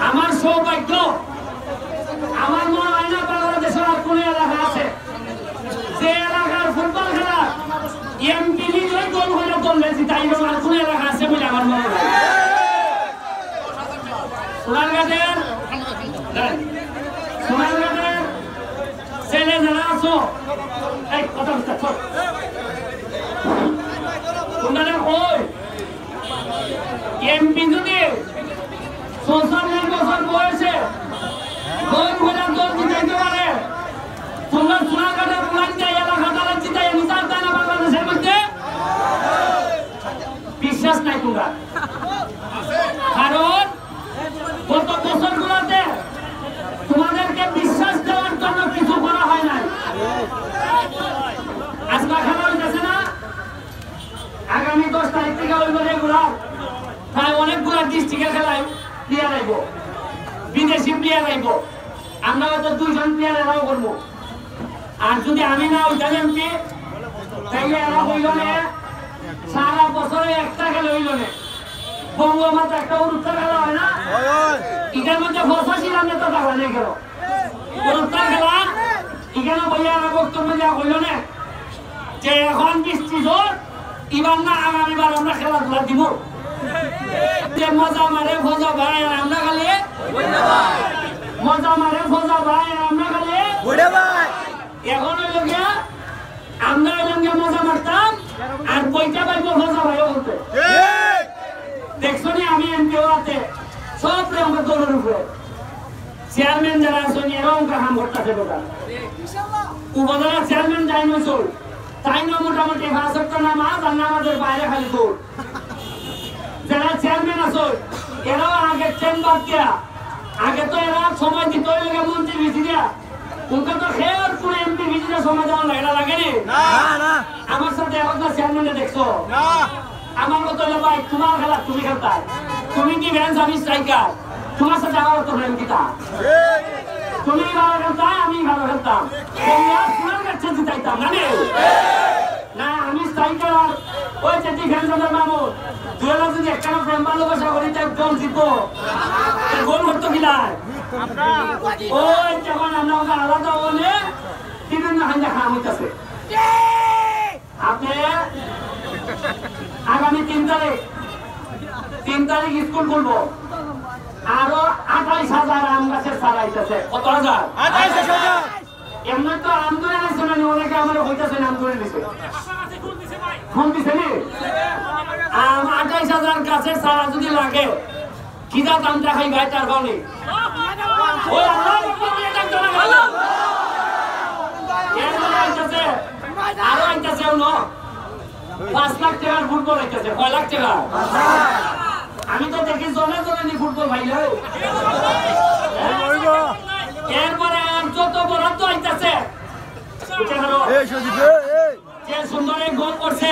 আমার সৌভাগ্য আমার মনে হয় না বাংলাদেশের আর কোন এলাকা আছে যে এলাকার ফুটবল খেলা এমপি নিজেই গোল হয়ে করলে তাই আর কোন এলাকা আছে বলে আমার মনে হয় সোনারঘাটের ছেলে যারা আছো এই কথা তোমরা ওই এমপি যদি 55 বছর বয়সে গোল হয়ে দল জিতাইতে পারে তোমরা সোনারঘাটের পুরানটা এলাকা দ্বারা জিতাই নিতে পারে না বাংলাদেশের মধ্যে বিশ্বাস নাই তোমরা কারণ গত বছরগুলোতে তোমাদেরকে বিশ্বাস দেওয়ার জন্য কিছু করা হয় নাই আজকে খেলা হইতেছে না আগামী 10 তারিখ থেকে হইব রেগুলার প্রায় অনেকগুলো ডিস্ট্রিক্টের খেলায় প্লেয়ার আইব বিদেশি প্লেয়ার আইব আমরা হয়তো 2 জন প্লেয়ার এরাও করবো আর যদি আমি না ওইটাই এমপি তাইলে এরা হইল না সারা বছরে একটা খেলা হইল না বঙ্গমাতা একটা উরুত্তা খেলা হয় না এটার মধ্যে ফসা ছিলাম না তো দেখা নেই গেল উরুত্তা খেলা এখানে বইয়া বক্তব্য দেওয়া হইল না যে এখন বৃষ্টি জোর এবার না আগামীবার আমরা খেলাধুলা দিব যে মজা মারে ফজা ভাই আমরা খালি মজা মারে ফজা ভাই আমরা খালি এখন হইল গিয়া আমরা হইলাম গিয়া মজা মারতাম আর বইটা পাইব ফজা ভাইও বলতে দেখছো নি আমি এমপিও আছে সব আমরা দৌড়ের উপরে চেয়ারম্যান যারা আছেন এরকম কাম করতেছে দোকান উপজেলা চেয়ারম্যান যাই নইছল তাই না মোটামুটি 5 ওয়াক্ত নামাজ আর নামাজের বাইরে খালি দৌড় যারা চেয়ারম্যান আছে এরাও আগে চেম্বার দিয়া আগে তো এরা সময় দিত মন্ত্রী ভিজি দিয়া উনকে তো খেয়ার পুরো এমপি ভিজিতে সময় দেওয়া লাগেনি আমার সাথে এখন চেয়ারম্যানে দেখছো আমার মতো ভাই তোমার খেলা তুমি খেলতা তুমি কি ভ্যান্স আমি স্ট্রাইকার তোমার সাথে আমার তো ভ্যান কিতা তুমি ভালো খেলতা আমি ভালো খেলতাম তোমার কাছে জিতাইতাম না আমি স্ট্রাইকার আর ওই যে ডিফেন্সার মামুন দুয়েলা যদি একখানা প্রেম ভালোবাসা করি তাই দল জিতবো গোল করতো কিলায় ওই যখন আমরা ওকে আলাদা বলে বিভিন্ন হাঙ্গা খাম হইতেছে আপনি আগামী 3 তারিখ স্কুল খুলবো আরো 28,000 আম গাছের চারা আইতেছে কত হাজার 28,000 এমনি তো আম ধরে নিচ্ছে না অনেকে আমার হইতেছে আম ধরে নিচ্ছে ফোন দিছে নি আম 28,000 গাছের চারা যদি লাগে কিনা দামটা খাই ভাই তার ফলে ওই আরো আইতেছে 5 লাখ টাকার ফুটবল আইতেছে 6 লাখ টাকা আমি তো দেখি জনে জনে নি ফুটবল ভাইলে এরপরে যত বরাদ্দ আইতেছে যে সুন্দর গোল করছে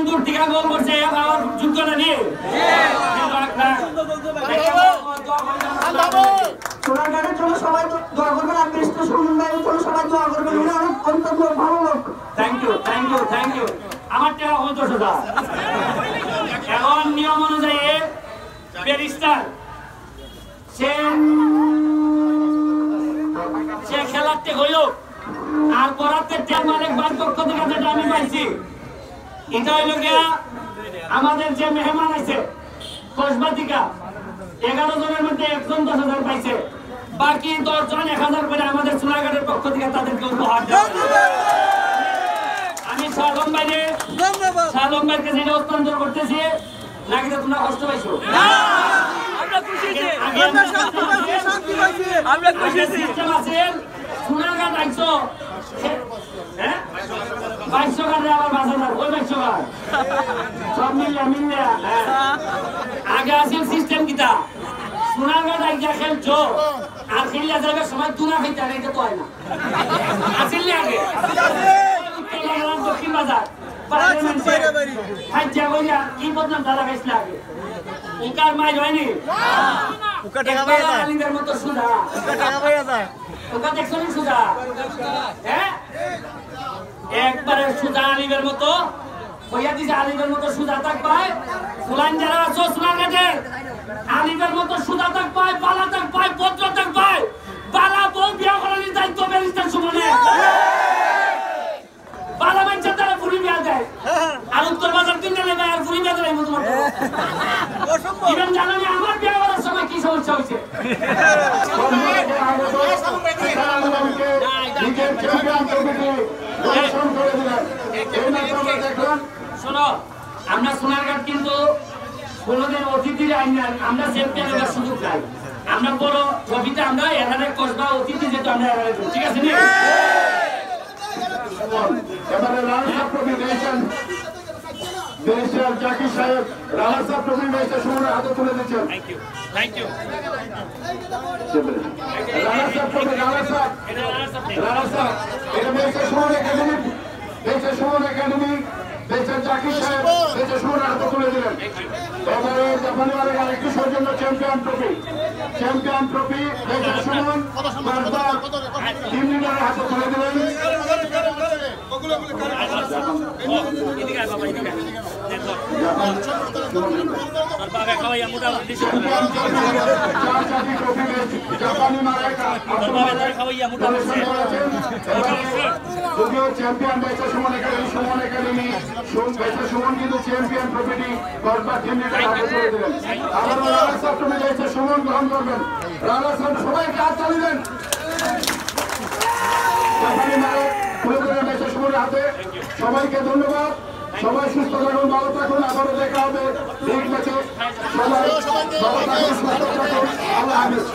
দূর থেকে গোল করছে আমার যুদ্ধ নেই সোনারঘাটের জন্য সবাই দোয়া করবেন আর কৃষ্ণ সুমন ভাইয়ের জন্য সবাই দোয়া করবেন উনি অনেক অন্তত ভালো লোক থ্যাংক ইউ আমার টাকা হতো সোজা এখন নিয়ম অনুযায়ী ব্যারিস্টার সে খেলাতে হইল আর বরাদ্দের টাকা অনেক বার পক্ষ থেকে যেটা আমি পাইছি এটা হইল গিয়া আমাদের যে মেহমান আছে কসবাতিকা 11 জনের মধ্যে একজন 10,000 পাইছে বাকি 10 জন 1,000 করে আমাদের সোনারঘাটের পক্ষ থেকে তাদেরকে উপহার দেওয়া আমি সালম ভাইকে যেটা হস্তান্তর করতেছি নাকি তোমরা কষ্ট পাইছো সোনারঘাট আইছো হ্যাঁ 2200 টাকা আবার 5,000 ওই 2200 টাকা সব মিলে আগে আসেন সিস্টেম কিটা সোনারঘাট আইয়া খেলছো আর খেললে যাবে সময় তুনা খাইতে এটা তো হয় না আসেন আগে বাইরে মানুষে খাইছা কইরা কি বদনাম দাদা গাইছিল আগে উকার মাই হয়নি উকা টাকা পাইয়া যায় আলিমের মতো সুদা উকা টাকা পাইয়া যায় উকা দেখছনি সুদা হ্যাঁ একবারে সুদা আলিমের মতো কইয়া দিছে আলিমের মতো সুদা তাক পায় ফুলান যারা আছো সোনার কাছে আলিমের মতো সুদা তাক পায় বালা তাক পায় পত্র তাক পায় বালা বউ বিয়া করার দায়িত্ব ব্যারিস্টার সুমনে বালা মানুষের দ্বারা ফুরি বিয়া দেয় আর উত্তর বাজার কিনে নেবে আর ফুরি বিয়া দেয় তোমার ইভেন জানো না আমার বিয়া করার সময় কি সমস্যা হয়েছে শোনো আমরা সোনারঘাট কিন্তু কোনোদিন অতিথির আইন না আমরা চ্যাম্পিয়নের সুযোগ পাই আমরা বড় ছবিতে আমরা এখানে কসবা অতিথি যেহেতু আমরা এখানে ঠিক আছে না এবারে রানা প্রবীণ দিয়েছেন দেশের জাকির সাহেব রানা প্রবীণ দিয়েছে সময়ের হাতে তুলে দিচ্ছেন থ্যাংক ইউ রানা প্রবীণ রানা সাহেব এটা দেশের সময় একাডেমি দেশের সময় একাডেমি দেশের জাকির সাহেব দেশের সময়ের হাতে তুলে দিলেন এবারে জাপানি মারে আরেকটি সৌজন্য চ্যাম্পিয়ন ট্রফি দেশের সুমন বারবার টিম লিডারের হাতে তুলে দিলেন যদিও চ্যাম্পিয়ন বেচা সুমন একাডেমি সুমন কিন্তু চ্যাম্পিয়ন ট্রফিটি গড়বা টিম লিডারের হাতে তুলে দিলেন আবারও রানা সাহেব ট্রফি বেচা সুমন গ্রহণ করবেন রানা সাহেব সবাইকে হাত চালিয়ে হাতে সবাইকে ধন্যবাদ সবাই সুস্থ থাকুন ভালো থাকুন আবারও দেখা হবে লিগ ম্যাচে সবাই ভালো থাকুন সুস্থ থাকুন আল্লাহ হাফেজ